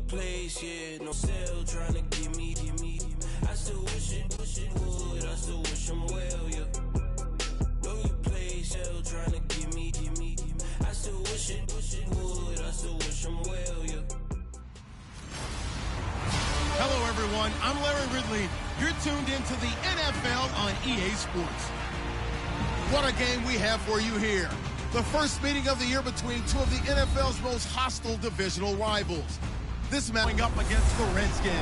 place, yeah, no cell trying to give me. I still wish it would, I still wish him well, yeah. Know you play, cell trying to give me. I still wish it would, I still wish him well, yeah. Hello, everyone. I'm Larry Ridley. You're tuned into the NFL on EA Sports. What a game we have for you here. The first meeting of the year between two of the NFL's most hostile divisional rivals. This match going up against the Redskins.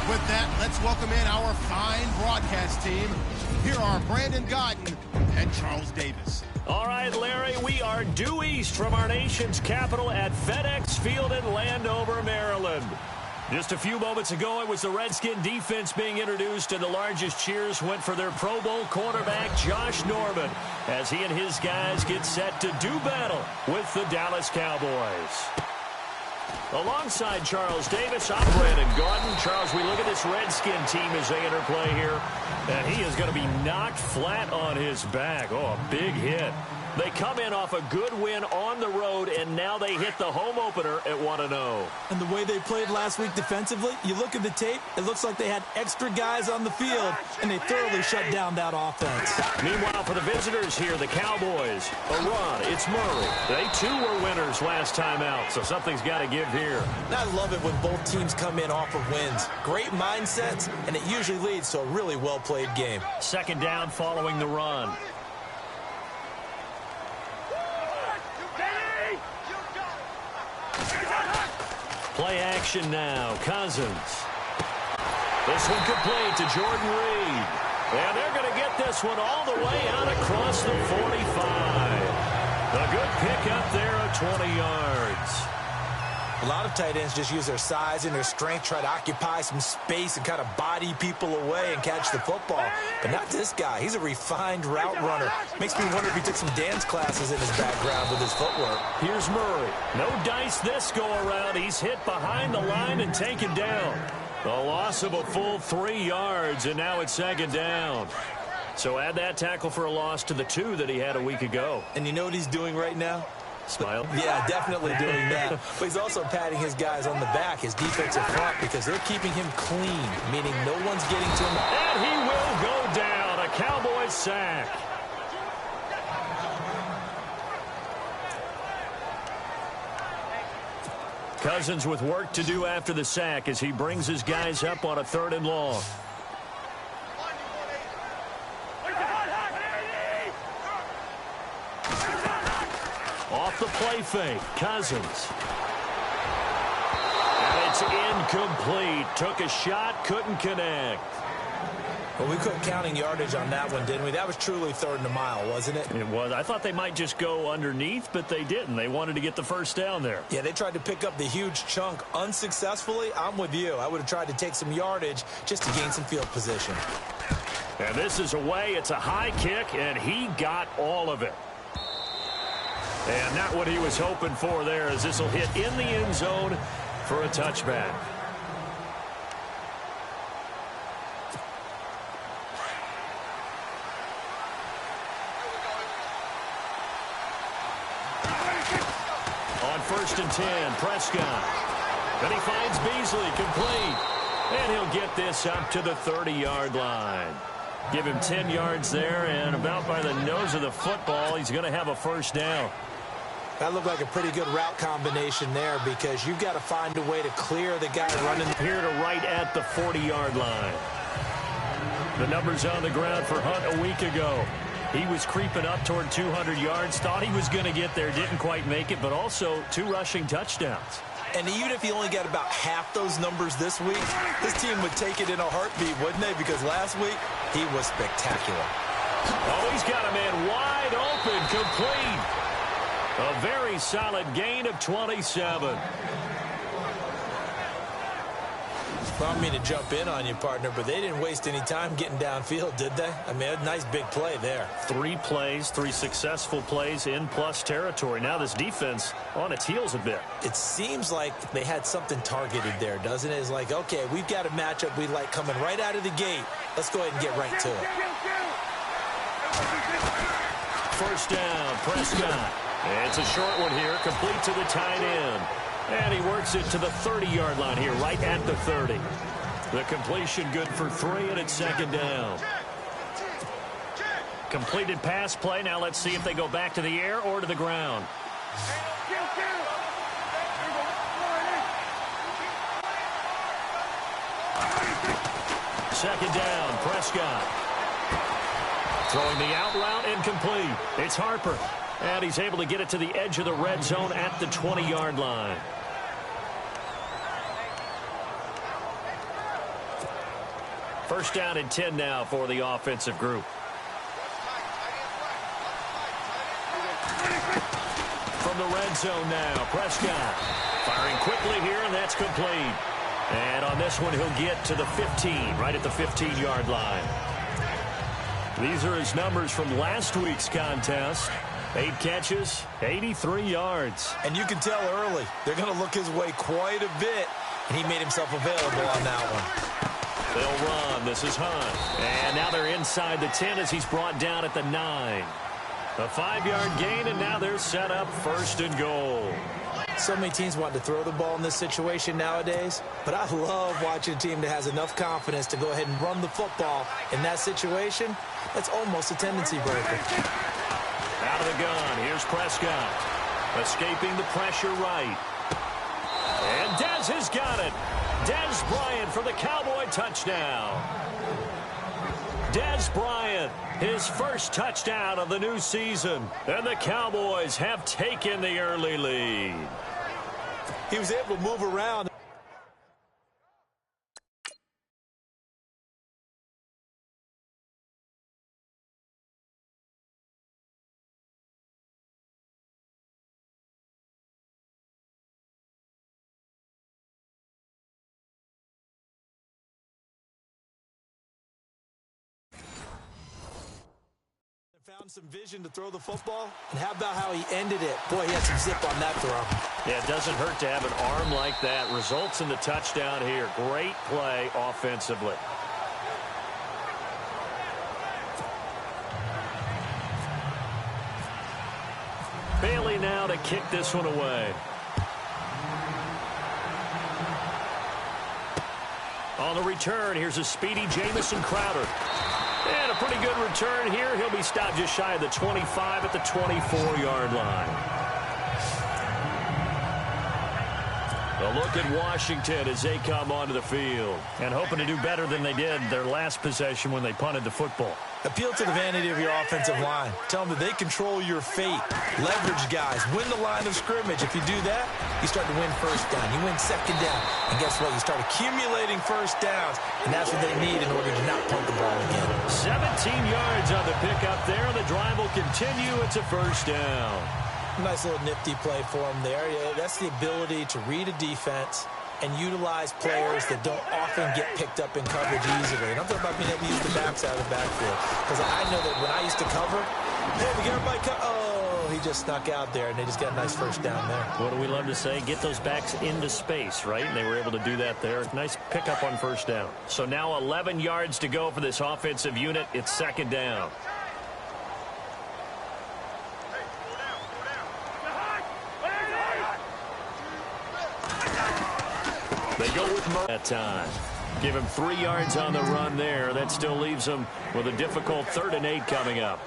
With that, let's welcome in our fine broadcast team. Here are Brandon Godden and Charles Davis. All right, Larry, we are due east from our nation's capital at FedEx Field in Landover, Maryland. Just a few moments ago, it was the Redskin defense being introduced, and the largest cheers went for their Pro Bowl cornerback, Josh Norman, as he and his guys get set to do battle with the Dallas Cowboys. Alongside Charles Davis, I'm Brandon Godden. Charles, we look at this Redskin team as they interplay here, and he is going to be knocked flat on his back. Oh, a big hit. They come in off a good win on the road, and now they hit the home opener at 1-0. And the way they played last week defensively, you look at the tape, it looks like they had extra guys on the field, and they thoroughly shut down that offense. Meanwhile, for the visitors here, the Cowboys, a run, it's Murray. They, too, were winners last time out, so something's got to give here. And I love it when both teams come in off of wins. Great mindsets, and it usually leads to a really well-played game. Second down following the run. Play action now. Cousins. This one complete to Jordan Reed. And they're going to get this one all the way out across the 45. A good pick up there of 20 yards. A lot of tight ends just use their size and their strength, try to occupy some space and kind of body people away and catch the football. But not this guy. He's a refined route runner. Makes me wonder if he took some dance classes in his background with his footwork. Here's Murray. No dice this go around. He's hit behind the line and taken down. The loss of a full 3 yards, and now it's second down. So add that tackle for a loss to the 2 that he had a week ago. And you know what he's doing right now? Smile. Yeah, definitely doing that. But he's also patting his guys on the back, his defensive front, because they're keeping him clean, meaning no one's getting to him. And he will go down. A Cowboys sack. Cousins with work to do after the sack as he brings his guys up on a 3rd and long. Off the play fake, Cousins. And it's incomplete. Took a shot, couldn't connect. Well, we quit counting yardage on that one, didn't we? That was truly 3rd and a mile, wasn't it? It was. I thought they might just go underneath, but they didn't. They wanted to get the first down there. Yeah, they tried to pick up the huge chunk unsuccessfully. I'm with you. I would have tried to take some yardage just to gain some field position. And this is away. It's a high kick, and he got all of it. And not what he was hoping for there, as this will hit in the end zone for a touchback. On 1st and 10, Prescott. And he finds Beasley complete. And he'll get this up to the 30-yard line. Give him 10 yards there, and about by the nose of the football, he's going to have a first down. That looked like a pretty good route combination there, because you've got to find a way to clear the guy running here to right at the 40-yard line. The numbers on the ground for Hunt a week ago. He was creeping up toward 200 yards, thought he was going to get there, didn't quite make it, but also 2 rushing touchdowns. And even if he only got about half those numbers this week, this team would take it in a heartbeat, wouldn't they? Because last week, he was spectacular. Oh, he's got a man wide open, complete. A very solid gain of 27. I don't mean to jump in on you, partner, but they didn't waste any time getting downfield, did they? I mean, a nice big play there. 3 plays, 3 successful plays in plus territory. Now this defense on its heels a bit. It seems like they had something targeted there, doesn't it? It's like, okay, we've got a matchup we like coming right out of the gate. Let's go ahead and get right to it. First down, Prescott. It's a short one here, complete to the tight end. And he works it to the 30-yard line here, right at the 30. The completion good for 3, and it's second down. Completed pass play. Now let's see if they go back to the air or to the ground. Second down, Prescott. Throwing the out route, incomplete. It's Harper. And he's able to get it to the edge of the red zone at the 20-yard line. First down and 10 now for the offensive group. From the red zone now, Prescott. Firing quickly here, and that's complete. And on this one, he'll get to the 15, right at the 15-yard line. These are his numbers from last week's contest. 8 catches, 83 yards. And you can tell early, they're going to look his way quite a bit, and he made himself available on that one. They'll run. This is Hunt. And now they're inside the 10 as he's brought down at the 9. A 5-yard gain, and now they're set up first and goal. So many teams want to throw the ball in this situation nowadays, but I love watching a team that has enough confidence to go ahead and run the football in that situation. That's almost a tendency breaker. Out of the gun, here's Prescott. Escaping the pressure right. And Dez has got it. Dez Bryant for the Cowboy touchdown. Dez Bryant, his first touchdown of the new season. And the Cowboys have taken the early lead. He was able to move around. Found some vision to throw the football, and how about how he ended it? Boy, he had some zip on that throw. Yeah, it doesn't hurt to have an arm like that. Results in the touchdown here. Great play offensively. Bailey now to kick this one away. On the return, here's a speedy Jamison Crowder. And a pretty good return here. He'll be stopped just shy of the 25 at the 24-yard line. A look at Washington as they come onto the field. And hoping to do better than they did their last possession when they punted the football. Appeal to the vanity of your offensive line. Tell them that they control your fate. Leverage guys. Win the line of scrimmage. If you do that, you start to win first down. You win second down. And guess what? You start accumulating first downs. And that's what they need in order to not punt the ball again. 17 yards on the pickup there. And the drive will continue. It's a first down. Nice little nifty play for him there. Yeah, that's the ability to read a defense and utilize players that don't often get picked up in coverage easily. And I'm talking about being able to use the backs out of the backfield. Because I know that when I used to cover, hey, we get everybody oh, he just snuck out there, and they just got a nice first down there. What do we love to say? Get those backs into space, right? And they were able to do that there. Nice pickup on first down. So now 11 yards to go for this offensive unit. It's second down. They go with Murray that time. Give him 3 yards on the run there. That still leaves him with a difficult 3rd and 8 coming up.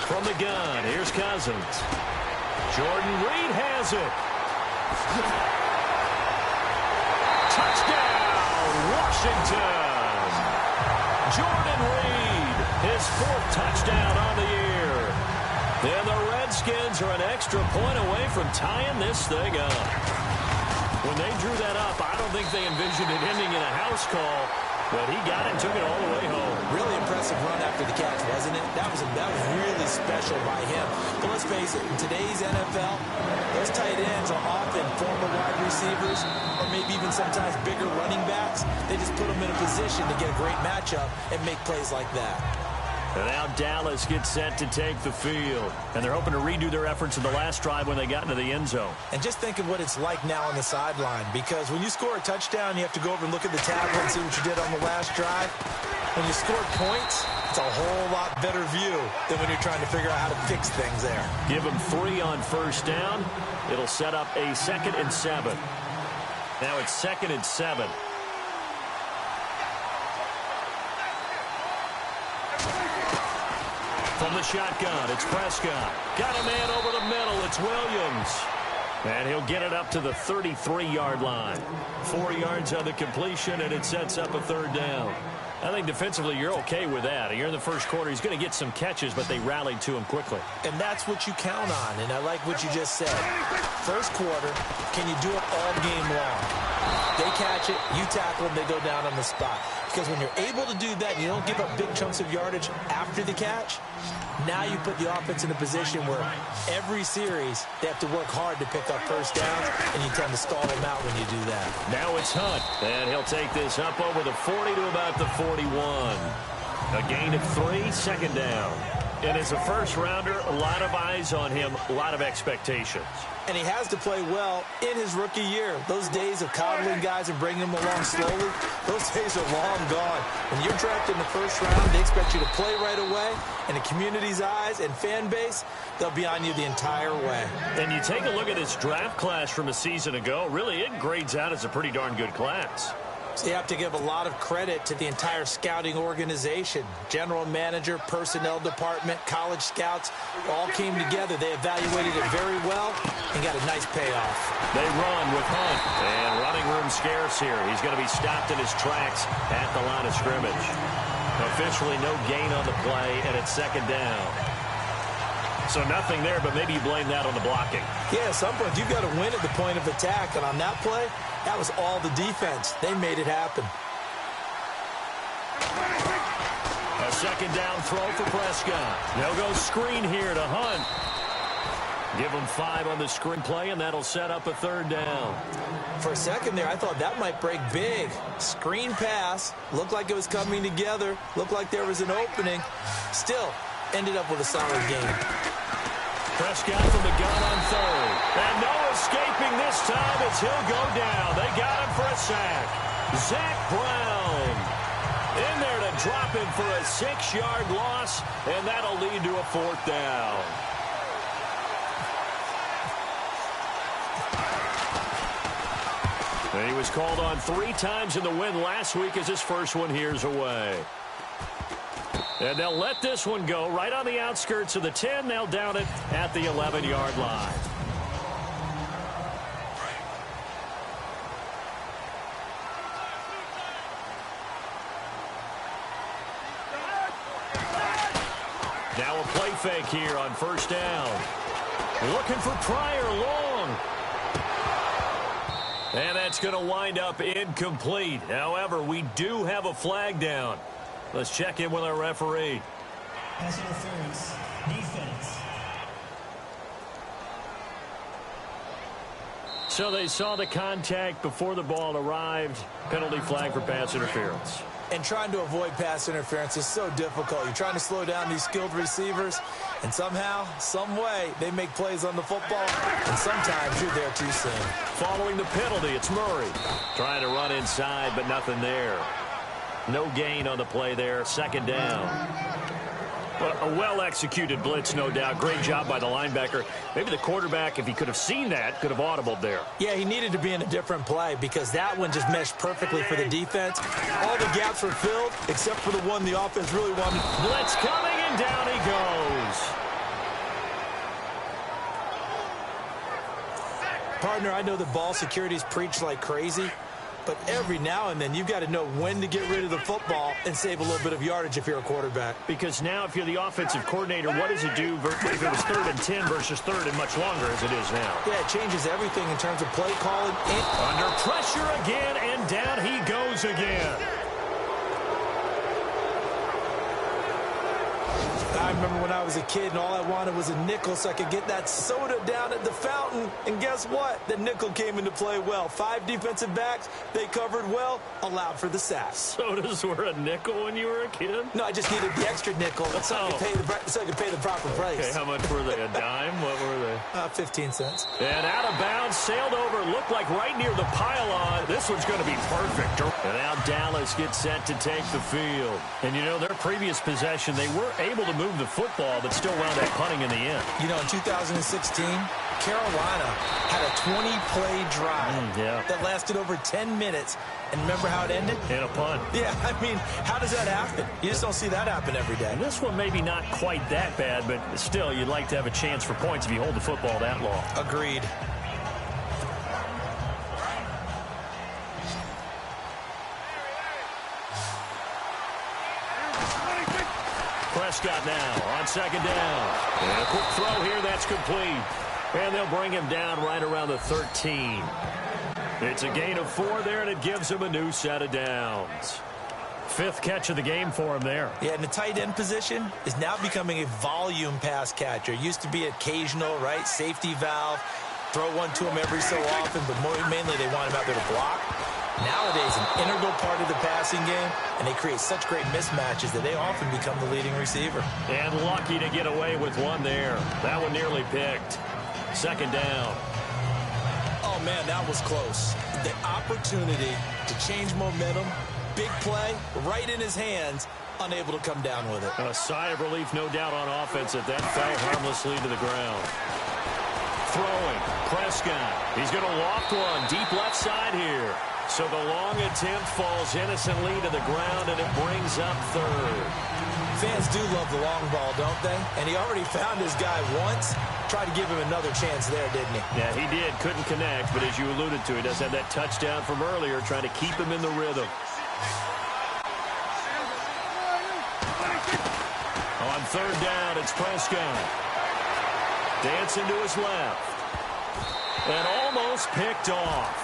From the gun, here's Cousins. Jordan Reed has it. Touchdown, Washington. Jordan Reed, his 4th touchdown on the year. And the Redskins are an extra point away from tying this thing up. When they drew that up, I don't think they envisioned it ending in a house call, but he got it and took it all the way home. Really impressive run after the catch, wasn't it? That was really special by him. But let's face it, in today's NFL, those tight ends are often former wide receivers or maybe even sometimes bigger running backs. They just put them in a position to get a great matchup and make plays like that. And now Dallas gets set to take the field. And they're hoping to redo their efforts in the last drive when they got into the end zone. And just think of what it's like now on the sideline, because when you score a touchdown, you have to go over and look at the tablet and see what you did on the last drive. When you score points, it's a whole lot better view than when you're trying to figure out how to fix things there. Give them 3 on first down. It'll set up a 2nd and 7. Now it's 2nd and 7. From the shotgun, it's Prescott. Got a man over the middle. It's Williams. And he'll get it up to the 33-yard line. 4 yards on the completion, and it sets up a 3rd down. I think defensively you're okay with that. You're in the first quarter. He's going to get some catches, but they rallied to him quickly. And that's what you count on, and I like what you just said. First quarter, can you do it all game long? They catch it, you tackle them, they go down on the spot. Because when you're able to do that, you don't give up big chunks of yardage after the catch, now you put the offense in a position where every series they have to work hard to pick up first downs, and you tend to stall them out when you do that. Now it's Hunt, and he'll take this up over the 40 to about the 41. A gain of 3, 2nd down. And as a first-rounder, a lot of eyes on him, a lot of expectations. And he has to play well in his rookie year. Those days of coddling guys and bringing them along slowly, those days are long gone. When you're drafted in the first round, they expect you to play right away. And the community's eyes and fan base, they'll be on you the entire way. And you take a look at this draft class from a season ago, really it grades out as a pretty darn good class. So you have to give a lot of credit to the entire scouting organization. General manager, personnel department, college scouts all came together. They evaluated it very well and got a nice payoff. They run with Hunt, and running room scarce here. He's going to be stopped in his tracks at the line of scrimmage. Officially no gain on the play, and it's 2nd down. So nothing there, but maybe you blame that on the blocking. Yeah, at some point you've got to win at the point of attack, and on that play, that was all the defense. They made it happen. A 2nd down throw for Prescott. They'll go screen here to Hunt. Give him 5 on the screen play, and that'll set up a 3rd down. For a second there, I thought that might break big. Screen pass. Looked like it was coming together. Looked like there was an opening. Still, ended up with a solid game. Prescott from the gun on 3rd. And no escaping this time as he'll go down. They got him for a sack. Zach Brown in there to drop him for a 6-yard loss, and that'll lead to a 4th down. And he was called on 3 times in the win last week as his first one here's away. And they'll let this one go right on the outskirts of the 10. They'll down it at the 11-yard line. Now a play fake here on first down. Looking for Pryor long. And that's going to wind up incomplete. However, we do have a flag down. Let's check in with our referee. Pass interference, defense. So they saw the contact before the ball arrived. Penalty flag for pass interference. And trying to avoid pass interference is so difficult. You're trying to slow down these skilled receivers, and somehow, some way, they make plays on the football, and sometimes you're there too soon. Following the penalty, it's Murray. Trying to run inside, but nothing there. No gain on the play there. 2nd down. Well, a well-executed blitz, no doubt. Great job by the linebacker. Maybe the quarterback, if he could have seen that, could have audibled there. Yeah, he needed to be in a different play because that one just meshed perfectly for the defense. All the gaps were filled except for the one the offense really wanted. Blitz coming, and down he goes. Partner, I know that ball security is preached like crazy, but every now and then you've got to know when to get rid of the football and save a little bit of yardage if you're a quarterback. Because now if you're the offensive coordinator, what does it do if it was 3rd and 10 versus 3rd and much longer as it is now? Yeah, it changes everything in terms of play calling. Under pressure again, and down he goes again. I remember when I was a kid and all I wanted was a nickel so I could get that soda down at the fountain. And guess what? The nickel came into play well. 5 defensive backs, they covered well, allowed for the sacks. Sodas were a nickel when you were a kid? No, I just needed the extra nickel so I could pay the proper price. Okay, how much were they? A dime? What were they? 15 cents. And out of bounds, sailed over, looked like right near the pylon. This one's going to be perfect. And now Dallas gets set to take the field. And, you know, their previous possession, they were able to move the football, but still wound up punting in the end. You know, in 2016, Carolina had a 20-play drive that lasted over 10 minutes. And remember how it ended? In a punt. Yeah, I mean, how does that happen? You just don't see that happen every day. And this one maybe not quite that bad, but still, you'd like to have a chance for points if you hold the football that long. Agreed. Prescott now on second down. And a quick throw here, that's complete. And they'll bring him down right around the 13. It's a gain of 4 there, and it gives him a new set of downs. 5th catch of the game for him there. Yeah, and the tight end position is now becoming a volume pass catcher. Used to be occasional, right? Safety valve. Throw one to him every so often, but mainly they want him out there to block. Nowadays, an integral part of the passing game, and they create such great mismatches that they often become the leading receiver. And lucky to get away with one there. That one nearly picked. Second down. Oh, man, that was close. The opportunity to change momentum, big play, right in his hands, unable to come down with it. A sigh of relief, no doubt, on offense that fell harmlessly to the ground. Throwing, Prescott. He's going to loft one deep left side here. So the long attempt falls innocently to the ground, and it brings up 3rd. Fans do love the long ball, don't they? And he already found his guy once. Tried to give him another chance there, didn't he? Yeah, he did. Couldn't connect, but as you alluded to, he does have that touchdown from earlier, trying to keep him in the rhythm. On 3rd down, it's Prescott. Dancing to his left. And almost picked off.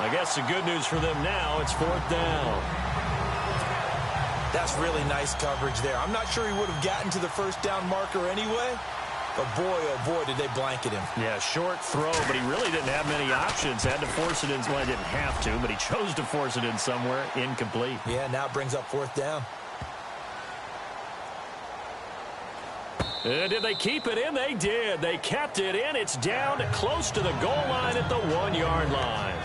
I guess the good news for them now, it's 4th down. That's really nice coverage there. I'm not sure he would have gotten to the 1st down marker anyway, but boy, oh boy, did they blanket him. Yeah, short throw, but he really didn't have many options. Had to force it in. Well, he didn't have to, but he chose to force it in somewhere. Incomplete. Yeah, now it brings up 4th down. Did they keep it in? They did. They kept it in. It's down close to the goal line at the 1-yard line.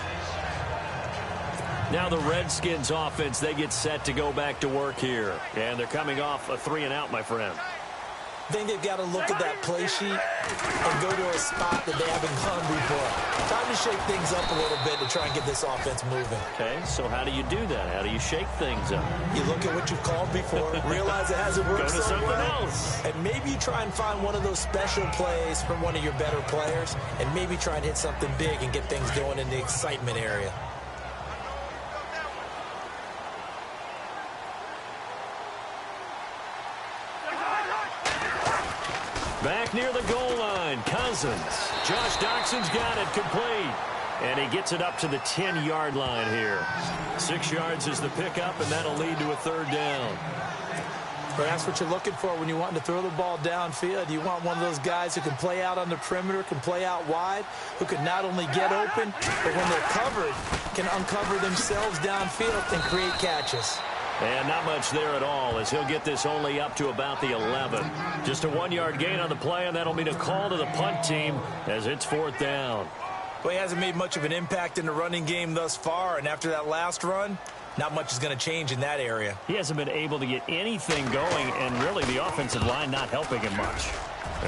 Now the Redskins offense, they get set to go back to work here. And they're coming off a 3-and-out, my friend. I think they've got to look at that play sheet and go to a spot that they haven't gone before. Time to shake things up a little bit to try and get this offense moving. Okay, so how do you do that? How do you shake things up? You look at what you've called before, realize it hasn't worked so well. Go to something else. And maybe you try and find one of those special plays from one of your better players, and maybe try and hit something big and get things going in the excitement area. Back near the goal line, Cousins. Josh Doxson's got it complete. And he gets it up to the 10-yard line here. 6 yards is the pickup, and that'll lead to a 3rd down. But that's what you're looking for when you want to throw the ball downfield. You want one of those guys who can play out on the perimeter, can play out wide, who can not only get open, but when they're covered, can uncover themselves downfield and create catches. And not much there at all, as he'll get this only up to about the 11. Just a 1-yard gain on the play, and that'll mean a call to the punt team as it's 4th down. Well, he hasn't made much of an impact in the running game thus far, and after that last run, not much is going to change in that area. He hasn't been able to get anything going, and really the offensive line not helping him much.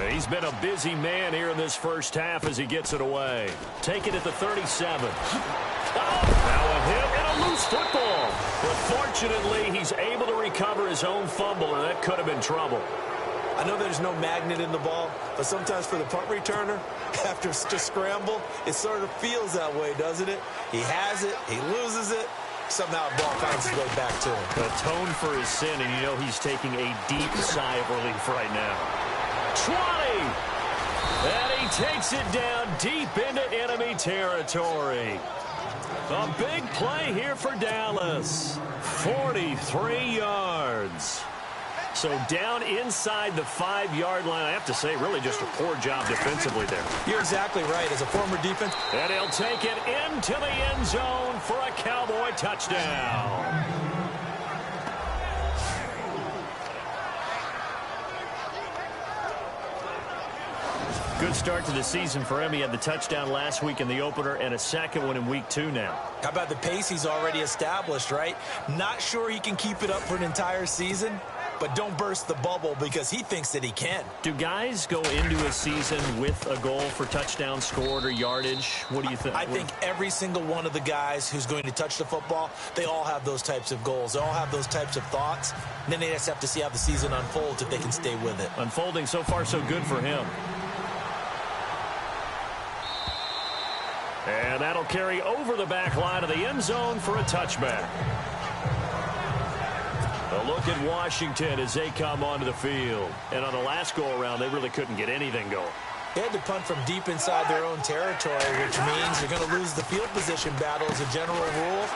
He's been a busy man here in this first half as he gets it away. Take it at the 37. Now a hit and a loose football. But fortunately, he's able to recover his own fumble, and that could have been trouble. I know there's no magnet in the ball, but sometimes for the punt returner, after just scramble, it sort of feels that way, doesn't it? He has it, he loses it, somehow the ball finds its way back to him. Atone for his sin, and you know he's taking a deep sigh of relief right now. 20! And he takes it down deep into enemy territory. A big play here for Dallas. 43 yards. So down inside the 5-yard line. I have to say, really just a poor job defensively there. You're exactly right. As a former defense. And he'll take it into the end zone for a Cowboy touchdown. Good start to the season for him. He had the touchdown last week in the opener and a second one in week 2 now. How about the pace he's already established, right? Not sure he can keep it up for an entire season, but don't burst the bubble because he thinks that he can. Do guys go into a season with a goal for touchdowns scored or yardage? What do you think? I think every single one of the guys who's going to touch the football, they all have those types of goals. They all have those types of thoughts. And then they just have to see how the season unfolds if they can stay with it. Unfolding so far so good for him. And that'll carry over the back line of the end zone for a touchback. A look at Washington as they come onto the field. And on the last go-around, they really couldn't get anything going. They had to punt from deep inside their own territory, which means they're going to lose the field position battle as a general rule.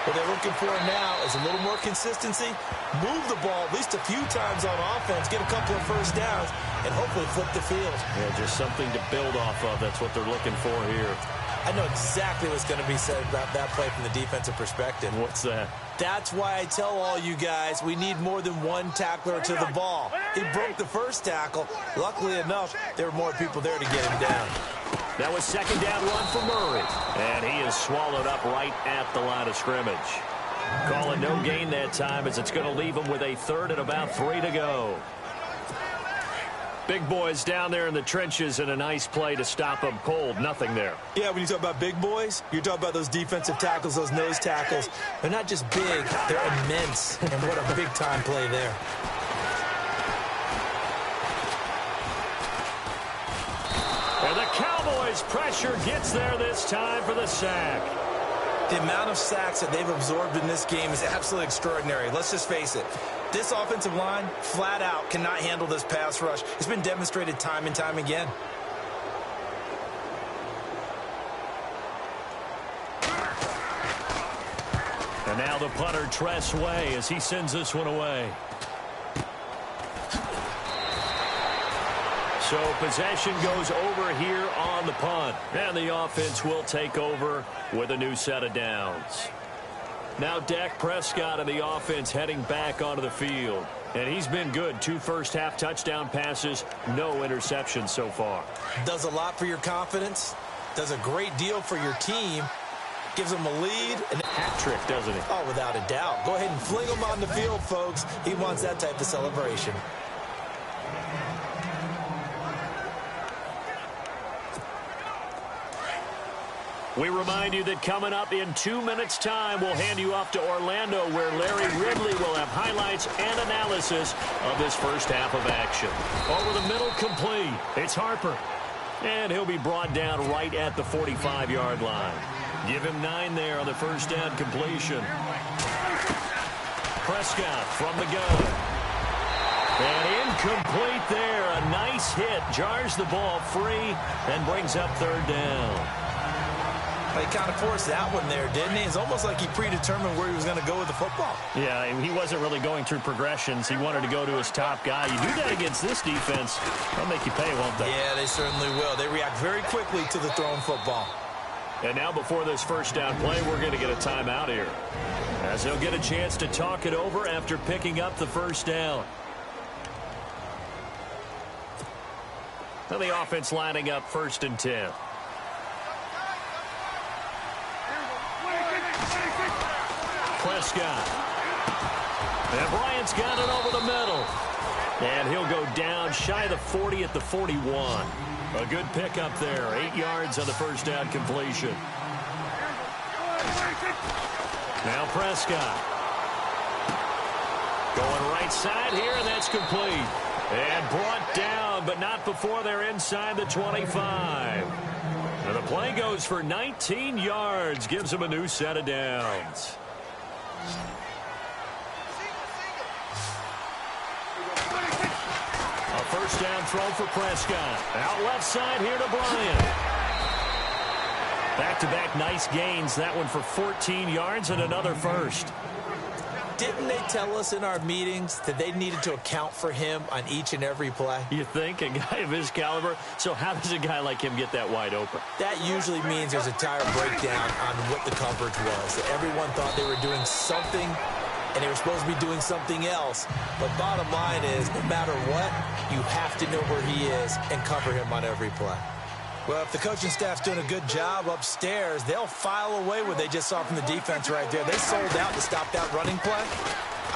What they're looking for now is a little more consistency, move the ball at least a few times on offense, get a couple of first downs, and hopefully flip the field. Yeah, just something to build off of. That's what they're looking for here. I know exactly what's going to be said about that play from the defensive perspective. What's that? That's why I tell all you guys we need more than one tackler to the ball. He broke the first tackle. Luckily enough, there were more people there to get him down. That was second down run for Murray. And he is swallowed up right at the line of scrimmage. Call it no gain that time as it's going to leave him with a third and about 3 to go. Big boys down there in the trenches and a nice play to stop them cold. Nothing there. Yeah, when you talk about big boys, you're talking about those defensive tackles, those nose tackles. They're not just big, they're immense. And what a big-time play there. And the Cowboys pressure gets there this time for the sack. The amount of sacks that they've absorbed in this game is absolutely extraordinary. Let's just face it. This offensive line, flat out, cannot handle this pass rush. It's been demonstrated time and time again. And now the punter, Tress Way, as he sends this one away. So possession goes over here on the punt. And the offense will take over with a new set of downs. Now Dak Prescott and the offense heading back onto the field. And he's been good. 2 first-half touchdown passes, no interceptions so far. Does a lot for your confidence. Does a great deal for your team. Gives them a lead. And hat trick, doesn't he? Oh, without a doubt. Go ahead and fling him on the field, folks. He wants that type of celebration. We remind you that coming up in 2 minutes' time, we'll hand you off to Orlando, where Larry Ridley will have highlights and analysis of this first half of action. Over the middle, complete. It's Harper. And he'll be brought down right at the 45-yard line. Give him 9 there on the first down completion. Prescott from the gun. And incomplete there. A nice hit. Jars the ball free and brings up third down. He kind of forced that one there, didn't he? It's almost like he predetermined where he was going to go with the football. Yeah, he wasn't really going through progressions. He wanted to go to his top guy. You do that against this defense, they'll make you pay, won't they? Yeah, they certainly will. They react very quickly to the thrown football. And now before this first down play, we're going to get a timeout here, as they'll get a chance to talk it over after picking up the first down. Now the offense lining up 1st and 10. Prescott. And Bryant's got it over the middle. And he'll go down shy of the 40 at the 41. A good pickup there. 8 yards on the first down completion. Now Prescott. Going right side here, and that's complete. And brought down, but not before they're inside the 25. And the play goes for 19 yards. Gives them a new set of downs. A first down throw for Prescott. Out left side here to Bryant. Back-to-back nice gains. That one for 14 yards and another first. didn't they tell us in our meetings that they needed to account for him on each and every play? You think? A guy of his caliber? So how does a guy like him get that wide open? That usually means there's a tire breakdown on what the coverage was. That everyone thought they were doing something, and they were supposed to be doing something else. But bottom line is, no matter what, you have to know where he is and cover him on every play. Well, if the coaching staff's doing a good job upstairs, they'll file away what they just saw from the defense right there. They sold out to stop that running play.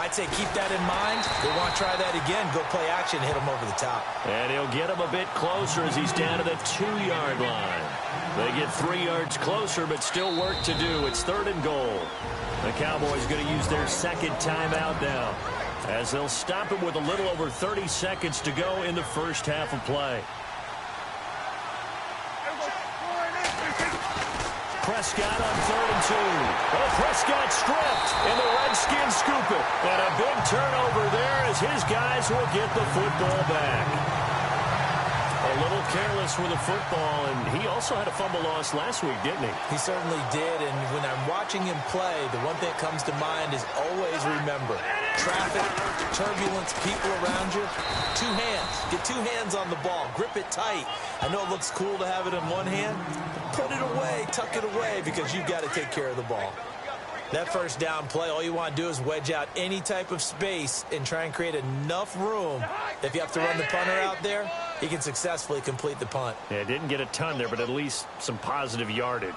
I'd say keep that in mind. They want to try that again. Go play action, hit him over the top. And he'll get him a bit closer as he's down to the 2-yard line. They get 3 yards closer, but still work to do. It's 3rd and goal. The Cowboys going to use their second timeout now, as they'll stop it with a little over 30 seconds to go in the first half of play. Prescott on 3rd and 2. Oh, Prescott stripped, and the Redskins scoop it. And a big turnover there as his guys will get the football back. A little careless with the football, and he also had a fumble loss last week, didn't he? He certainly did, and when I'm watching him play, the one thing that comes to mind is always remember, traffic, turbulence, people around you, 2 hands. Get 2 hands on the ball. Grip it tight. I know it looks cool to have it in one hand. Put it away, tuck it away, because you've got to take care of the ball. That first down play, all you want to do is wedge out any type of space and try and create enough room. If you have to run the punter out there, he can successfully complete the punt. Yeah, didn't get a ton there, but at least some positive yardage.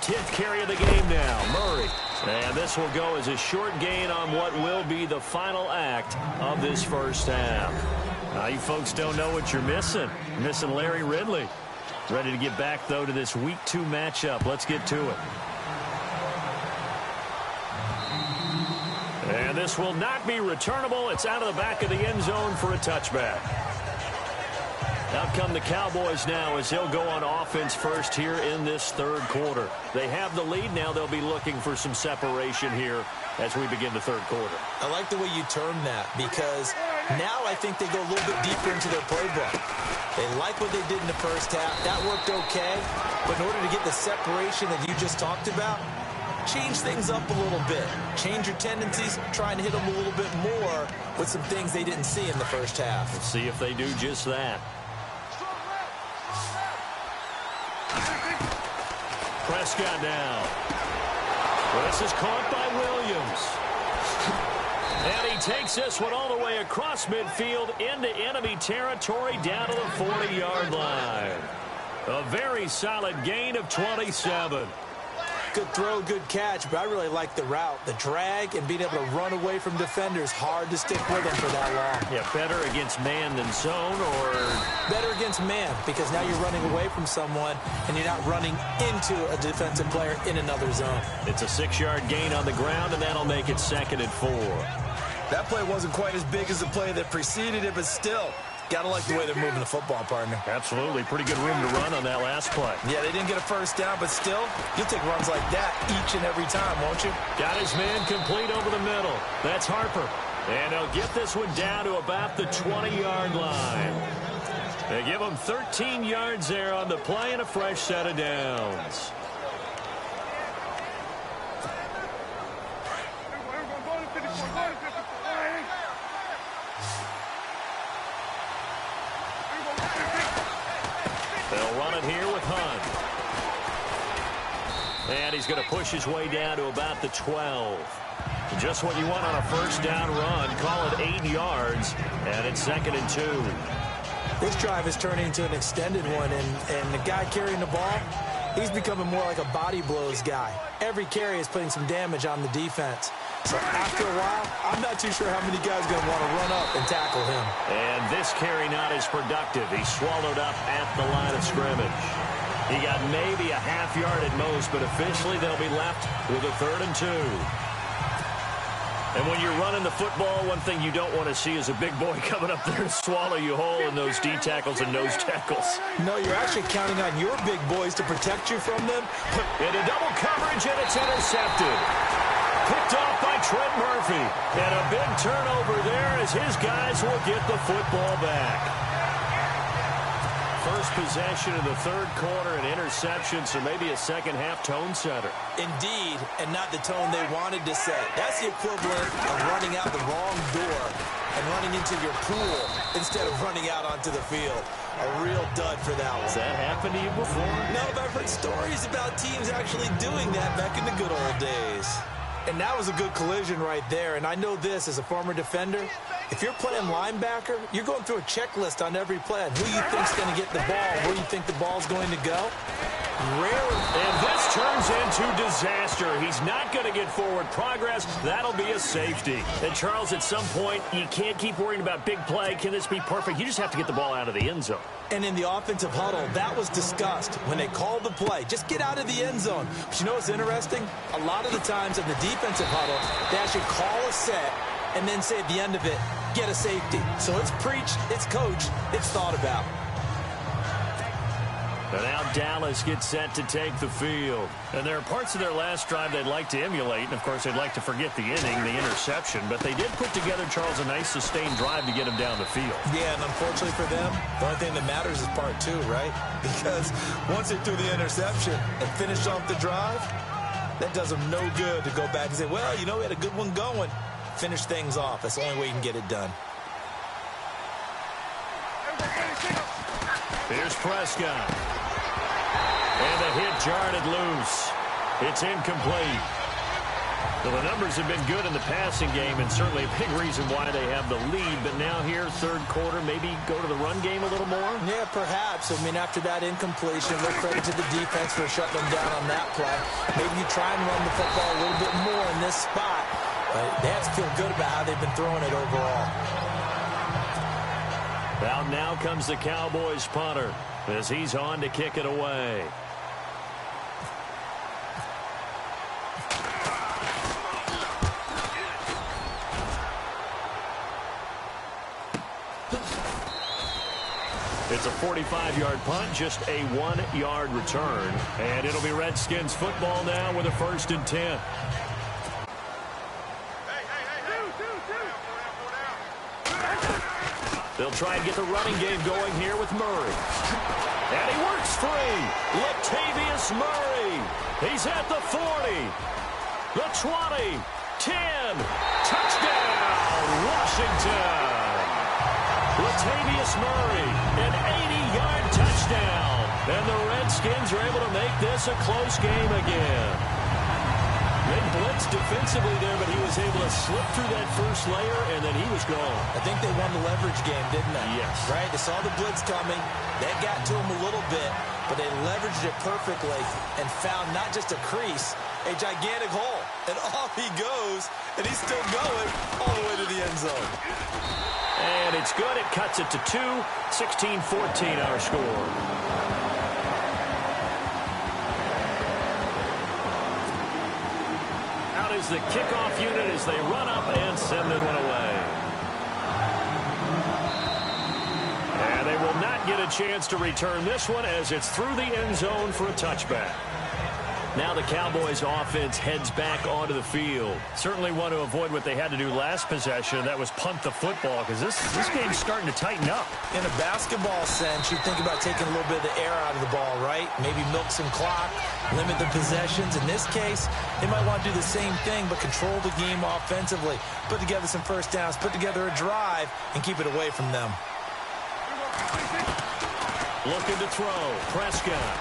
10th carry of the game now, Murray. And this will go as a short gain on what will be the final act of this first half. Now, you folks don't know what you're missing. You're missing Larry Ridley. Ready to get back, though, to this Week 2 matchup. Let's get to it. And this will not be returnable. It's out of the back of the end zone for a touchback. Out come the Cowboys now as they'll go on offense first here in this 3rd quarter. They have the lead. Now they'll be looking for some separation here as we begin the 3rd quarter. I like the way you term that, because now I think they go a little bit deeper into their playbook. They like what they did in the first half. That worked okay. But in order to get the separation that you just talked about, change things up a little bit. Change your tendencies. Try and hit them a little bit more with some things they didn't see in the first half. Let's see if they do just that. Prescott now. This is caught by Williams. And he takes this one all the way across midfield into enemy territory down to the 40-yard line. A very solid gain of 27. Good throw, good catch, but I really like the route. The drag and being able to run away from defenders, hard to stick with them for that long. Yeah, better against man than zone, or? Better against man, because now you're running away from someone and you're not running into a defensive player in another zone. It's a 6-yard gain on the ground, and that'll make it 2nd and 4. That play wasn't quite as big as the play that preceded it, but still, gotta like the way they're moving the football, partner. Absolutely. Pretty good room to run on that last play. Yeah, they didn't get a first down, but still, you'll take runs like that each and every time, won't you? Got his man complete over the middle. That's Harper. And he'll get this one down to about the 20-yard line. They give him 13 yards there on the play and a fresh set of downs. They'll run it here with Hunt. And he's going to push his way down to about the 12. Just what you want on a first down run. Call it 8 yards, and it's 2nd and 2. This drive is turning into an extended one, and the guy carrying the ball, he's becoming more like a body blows guy. Every carry is putting some damage on the defense. So after a while, I'm not too sure how many guys are going to want to run up and tackle him. And this carry not as productive. He swallowed up at the line of scrimmage. He got maybe a half yard at most, but officially they'll be left with a 3rd and 2. And when you're running the football, one thing you don't want to see is a big boy coming up there to swallow you whole in those D tackles and nose tackles. No, you're actually counting on your big boys to protect you from them. Into double coverage, and it's intercepted. Picked off by Trent Murphy. And a big turnover there as his guys will get the football back. First possession of the third quarter, an interception, so maybe a second-half tone setter. Indeed, and not the tone they wanted to set. That's the equivalent of running out the wrong door and running into your pool instead of running out onto the field. A real dud for that one. Has that happened to you before? No, but I've heard stories about teams actually doing that back in the good old days. And that was a good collision right there. And I know this as a former defender. If you're playing linebacker, you're going through a checklist on every play on who you think's going to get the ball, where you think the ball's going to go. Rarely. And this turns into disaster. He's not going to get forward progress. That'll be a safety. And, Charles, at some point, you can't keep worrying about big play. Can this be perfect? You just have to get the ball out of the end zone. And in the offensive huddle, that was discussed when they called the play. Just get out of the end zone. But you know what's interesting? A lot of the times in the defensive huddle, they actually call a set and then say at the end of it, get a safety. So it's preached, it's coached, it's thought about. And now Dallas gets set to take the field. And there are parts of their last drive they'd like to emulate. And, of course, they'd like to forget the inning, the interception. But they did put together, Charles, a nice sustained drive to get him down the field. Yeah, and unfortunately for them, the only thing that matters is part two, right? Because once they threw the interception and finished off the drive, that does them no good to go back and say, well, you know, we had a good one going. Finish things off. That's the only way you can get it done. Here's Prescott. And the hit jarred it loose. It's incomplete. Well, the numbers have been good in the passing game, and certainly a big reason why they have the lead. But now here, third quarter, maybe go to the run game a little more? Yeah, perhaps. I mean, after that incompletion, no credit to the defense for shutting them down on that play. Maybe you try and run the football a little bit more in this spot. But they have to feel good about how they've been throwing it overall. Well, now comes the Cowboys punter as he's on to kick it away. It's a 45-yard punt, just a 1-yard return. And it'll be Redskins football now with a 1st and 10. They'll try and get the running game going here with Murray. And he works free. Latavius Murray. He's at the 40. The 20. 10. Touchdown, Washington. Latavius Murray, an 80-yard touchdown. And the Redskins are able to make this a close game again. They blitzed defensively there, but he was able to slip through that first layer, and then he was gone. I think they won the leverage game, didn't they? Yes. Right? They saw the blitz coming. That got to him a little bit, but they leveraged it perfectly and found not just a crease, a gigantic hole. And off he goes, and he's still going all the way to the end zone. And it's good. It cuts it to 2. 16-14 our score. Out is the kickoff unit as they run up and send it one away. And they will not get a chance to return this one as it's through the end zone for a touchback. Now the Cowboys offense heads back onto the field. Certainly want to avoid what they had to do last possession. That was punt the football, because this game's starting to tighten up. In a basketball sense, you think about taking a little bit of the air out of the ball, right? Maybe milk some clock, limit the possessions. In this case, they might want to do the same thing, but control the game offensively. Put together some first downs, put together a drive, and keep it away from them. Looking to throw. Prescott.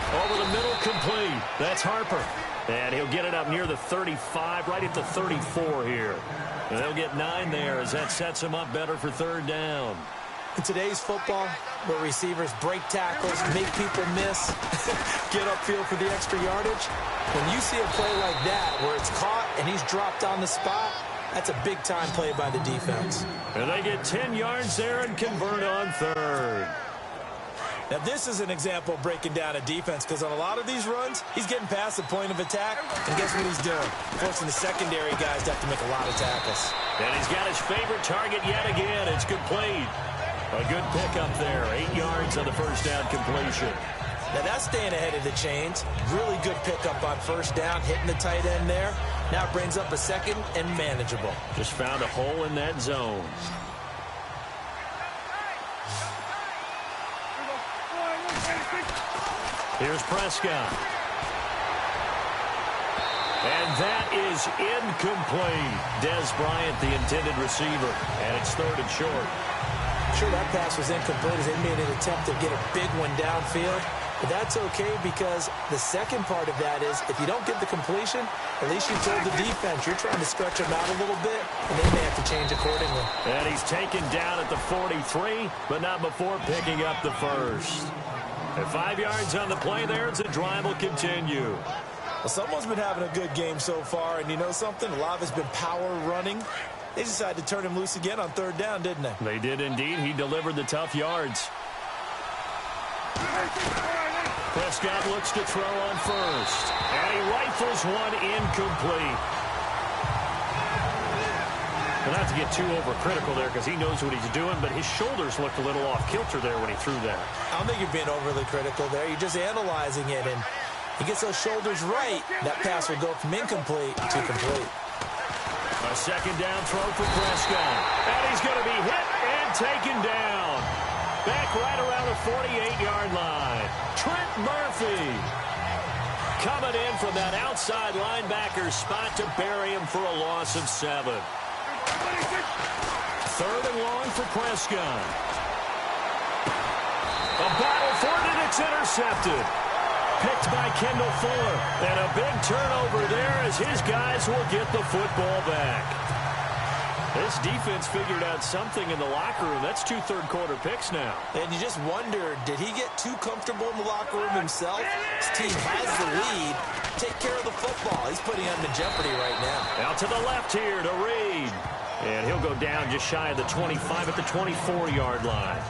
Over the middle, complete. That's Harper. And he'll get it up near the 35, right at the 34 here. And they'll get 9 there as that sets him up better for third down. In today's football, where receivers break tackles, make people miss, get upfield for the extra yardage, when you see a play like that where it's caught and he's dropped on the spot, that's a big-time play by the defense. And they get 10 yards there and convert on third. Now, this is an example of breaking down a defense, because on a lot of these runs, he's getting past the point of attack, and guess what he's doing? Forcing the secondary guys to have to make a lot of tackles. And he's got his favorite target yet again. It's complete. A good pickup there. 8 yards on the first down completion. Now, that's staying ahead of the chains. Really good pickup on first down, hitting the tight end there. Now it brings up a second and manageable. Just found a hole in that zone. Here's Prescott. And that is incomplete. Des Bryant, the intended receiver. And it's 3rd and short. Sure, that pass was incomplete as they made an attempt to get a big one downfield. But that's okay because the second part of that is if you don't get the completion, at least you told the defense you're trying to stretch them out a little bit, and they may have to change accordingly. And he's taken down at the 43, but not before picking up the first. And 5 yards on the play there as the drive will continue. Well, someone's been having a good game so far, and you know something? A lot of it's been power running. They decided to turn him loose again on 3rd down, didn't they? They did indeed. He delivered the tough yards. Prescott looks to throw on first. And he rifles one incomplete. Well, not to get too overcritical there because he knows what he's doing, but his shoulders looked a little off kilter there when he threw that. I don't think you're being overly critical there. You're just analyzing it, and he gets those shoulders right. That pass will go from incomplete to complete. A 2nd down throw for Prescott. And he's going to be hit and taken down. Back right around the 48-yard line. Trent Murphy coming in from that outside linebacker spot to bury him for a loss of 7. 3rd and long for Prescott. A battle for it, and it's intercepted. Picked by Kendall Fuller. And a big turnover there as his guys will get the football back. This defense figured out something in the locker room. That's 2 third-quarter picks now. And you just wonder, did he get too comfortable in the locker room himself? His team has the lead. Take care of the football. He's putting them in jeopardy right now. Out to the left here to Reed. And he'll go down just shy of the 25 at the 24-yard line.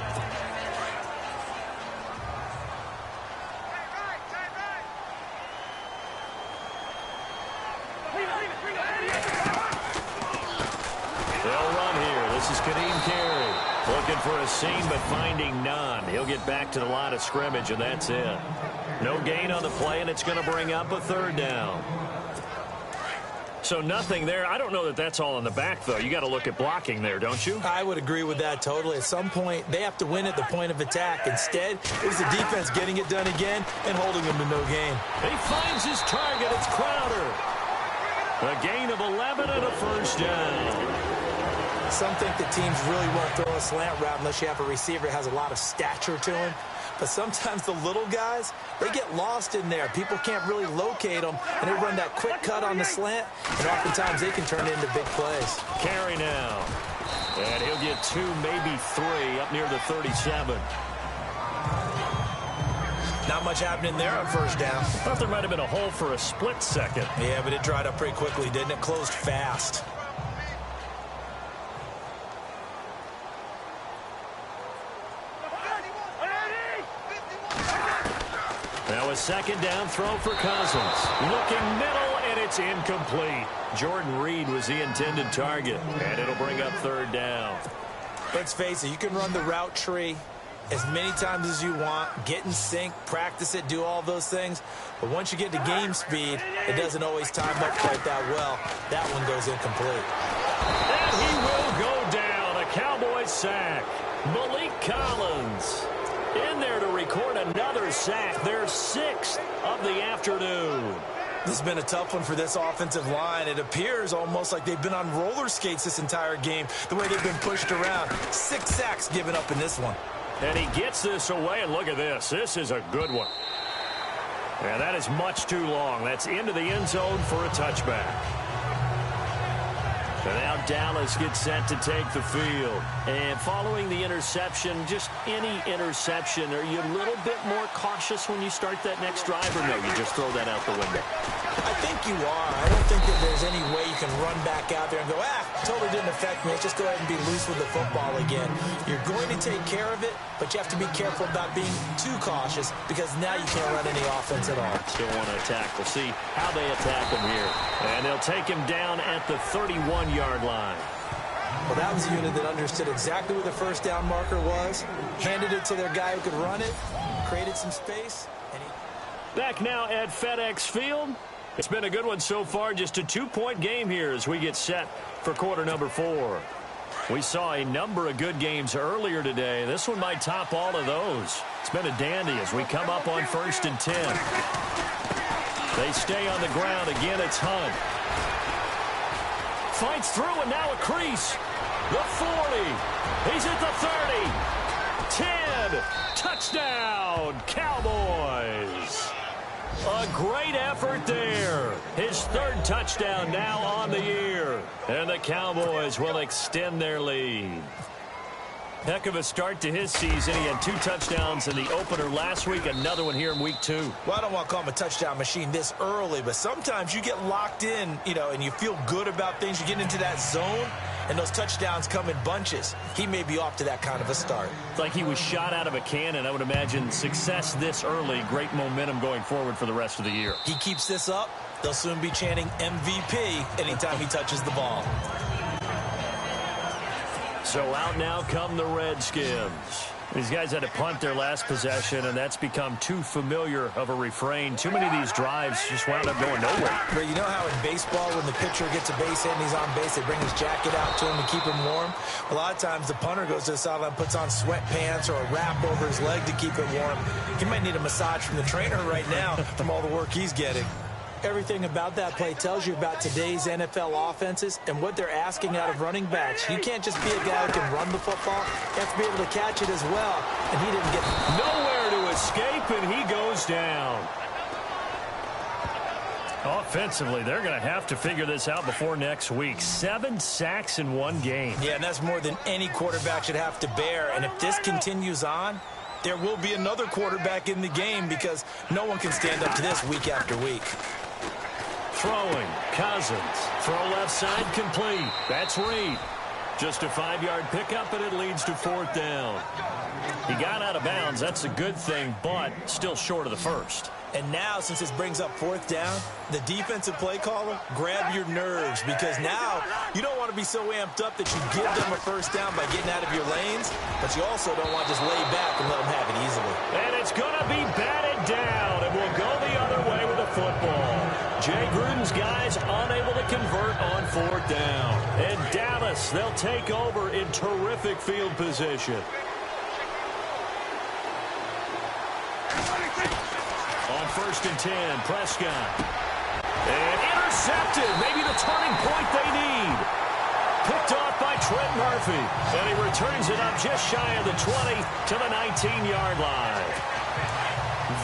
Looking for a seam, but finding none. He'll get back to the line of scrimmage, and that's it. No gain on the play, and it's going to bring up a 3rd down. So nothing there. I don't know that that's all in the back, though. You got to look at blocking there, don't you? I would agree with that totally. At some point, they have to win at the point of attack. Instead, it was the defense getting it done again and holding them to no gain. He finds his target. It's Crowder. A gain of 11 and a 1st down. Some think the teams really won't throw a slant route unless you have a receiver that has a lot of stature to him. But sometimes the little guys, they get lost in there. People can't really locate them, and they run that quick cut on the slant, and oftentimes they can turn it into big plays. Carry now. And he'll get 2, maybe 3 up near the 37. Not much happening there on 1st down. I thought there might have been a hole for a split second. Yeah, but it dried up pretty quickly, didn't it? Closed fast. Now a 2nd down throw for Cousins. Looking middle, and it's incomplete. Jordan Reed was the intended target, and it'll bring up 3rd down. Let's face it, you can run the route tree as many times as you want, get in sync, practice it, do all those things. But once you get to game speed, it doesn't always time up quite that well. That one goes incomplete. And he will go down. A Cowboys sack. Malik Collins in there to record another sack. Their 6th of the afternoon. This has been a tough one for this offensive line. It appears almost like they've been on roller skates this entire game, the way they've been pushed around. 6 sacks given up in this one. And he gets this away, and look at this. This is a good one. Yeah, that is much too long. That's into the end zone for a touchback. And now Dallas gets set to take the field. And following the interception, just any interception, are you a little bit more cautious when you start that next drive, or no, you just throw that out the window? I think you are. I don't think that there's any way you can run back out there and go, totally didn't affect me. Let's just go ahead and be loose with the football again. You're going to take care of it, but you have to be careful about being too cautious because now you can't run any offense at all. Still want to attack. We'll see how they attack him here. And they'll take him down at the 31-yard line. Well, that was a unit that understood exactly where the 1st down marker was, handed it to their guy who could run it, created some space. Back now at FedEx Field. It's been a good one so far. Just a 2-point game here as we get set for quarter number 4. We saw a number of good games earlier today. This one might top all of those. It's been a dandy as we come up on 1st and 10. They stay on the ground. Again, it's Hunt. Fights through, and now a crease. The 40. He's at the 30. 10. Touchdown, Cowboys. A great effort there. His 3rd touchdown now on the year. And the Cowboys will extend their lead. Heck of a start to his season. He had 2 touchdowns in the opener last week, another one here in week 2. Well, I don't want to call him a touchdown machine this early, but sometimes you get locked in, and you feel good about things. You get into that zone, and those touchdowns come in bunches. He may be off to that kind of a start. It's like he was shot out of a cannon. I would imagine success this early, great momentum going forward for the rest of the year. He keeps this up, they'll soon be chanting MVP anytime he touches the ball. So out now come the Redskins. These guys had to punt their last possession, and that's become too familiar of a refrain. Too many of these drives just wound up going nowhere. But you know how in baseball, when the pitcher gets a base hit and he's on base, they bring his jacket out to him to keep him warm? A lot of times the punter goes to the sideline, puts on sweatpants or a wrap over his leg to keep it warm. He might need a massage from the trainer right now from all the work he's getting. Everything about that play tells you about today's NFL offenses and what they're asking out of running backs. You can't just be a guy who can run the football. You have to be able to catch it as well. And he didn't get nowhere to escape, and he goes down. Offensively, they're going to have to figure this out before next week. 7 sacks in 1 game. Yeah, and that's more than any quarterback should have to bear. And if this continues on, there will be another quarterback in the game because no one can stand up to this week after week. Throwing, Cousins. Throw left side complete. That's Reed. Just a 5-yard pickup, and it leads to 4th down. He got out of bounds. That's a good thing, but still short of the first. And now, since this brings up 4th down, the defensive play caller, grab your nerves because now you don't want to be so amped up that you give them a 1st down by getting out of your lanes, but you also don't want to just lay back and let them have it easily. And it's going to be batted down, and we'll go the other way with the football. Jay Gruden's guys unable to convert on 4th down. And Dallas, they'll take over in terrific field position. On 1st and 10, Prescott. And intercepted. Maybe the turning point they need. Picked off by Trent Murphy. And he returns it up just shy of the 20 to the 19-yard line.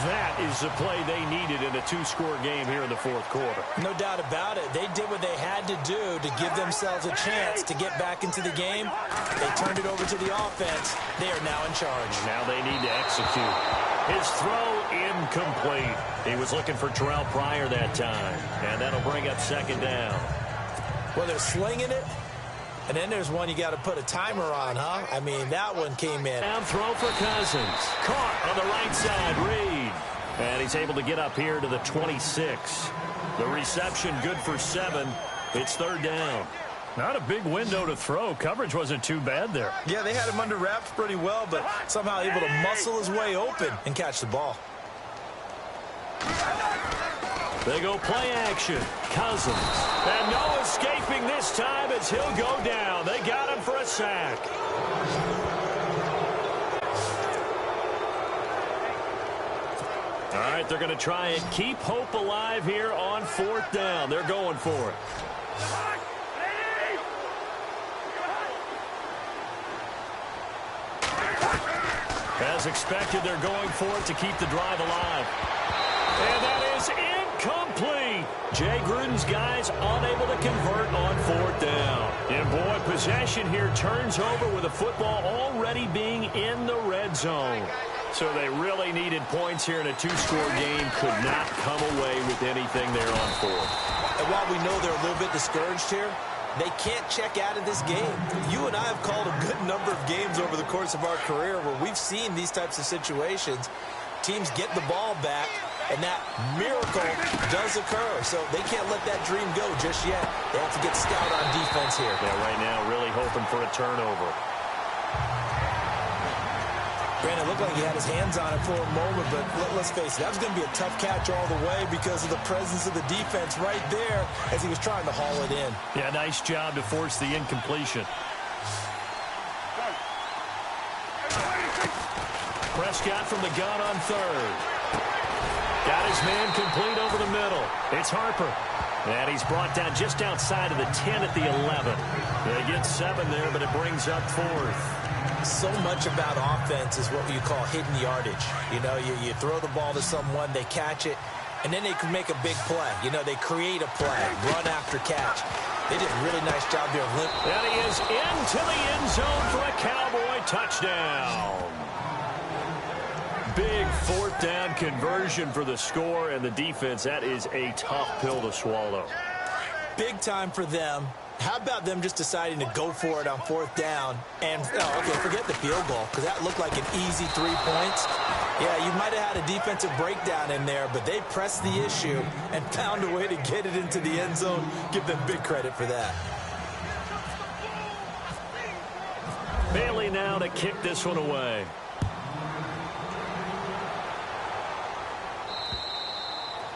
That is the play they needed in a 2-score game here in the 4th quarter. No doubt about it. They did what they had to do to give themselves a chance to get back into the game. They turned it over to the offense. They are now in charge. Now they need to execute. His throw incomplete. He was looking for Terrell Pryor that time. And that'll bring up 2nd down. Well, they're slinging it. And then there's one you got to put a timer on, huh? I mean, that one came in. Down throw for Cousins. Caught on the right side, Reed. And he's able to get up here to the 26. The reception good for 7. It's 3rd down. Not a big window to throw. Coverage wasn't too bad there. Yeah, they had him under wraps pretty well, but somehow able to muscle his way open and catch the ball. They go play action. Cousins. And no escaping this time as he'll go down. They got him for a sack. All right, they're going to try and keep hope alive here on 4th down. They're going for it. As expected, they're going for it to keep the drive alive. And that is incomplete. Jay Gruden's guys unable to convert on 4th down. And boy, possession here turns over with the football already being in the red zone. So they really needed points here in a 2-score game. Could not come away with anything there on 4th. And while we know they're a little bit discouraged here, they can't check out of this game. You and I have called a good number of games over the course of our career where we've seen these types of situations. Teams get the ball back, and that miracle does occur. So they can't let that dream go just yet. They have to get stout on defense here. Yeah, right now really hoping for a turnover. Brandon, it looked like he had his hands on it for a moment, but let's face it, that was going to be a tough catch all the way because of the presence of the defense right there as he was trying to haul it in. Yeah, nice job to force the incompletion. Prescott from the gun on third. Got his man complete over the middle. It's Harper. And he's brought down just outside of the 10 at the 11. They get 7 there, but it brings up 4th. So much about offense is what you call hidden yardage. You know, you throw the ball to someone, they catch it, and then they can make a big play. You know, they create a play, run after catch. They did a really nice job there. And he is into the end zone for a Cowboy touchdown. Big 4th down conversion for the score, and the defense, that is a tough pill to swallow. Big time for them. How about them just deciding to go for it on 4th down? And, okay, forget the field goal, because that looked like an easy 3 points. Yeah, you might have had a defensive breakdown in there, but they pressed the issue and found a way to get it into the end zone. Give them big credit for that. Bailey now to kick this one away.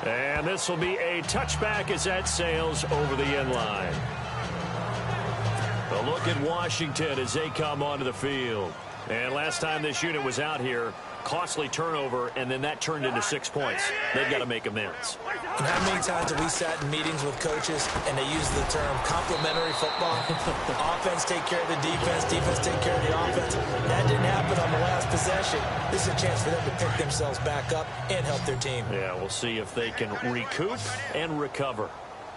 And this will be a touchback as that sails over the end line. A look at Washington as they come onto the field. And last time this unit was out here, costly turnover, and then that turned into 6 points. They've got to make amends. And how many times have we sat in meetings with coaches and they use the term complementary football? Offense take care of the defense, defense take care of the offense. That didn't happen on the last possession. This is a chance for them to pick themselves back up and help their team. Yeah, we'll see if they can recoup and recover.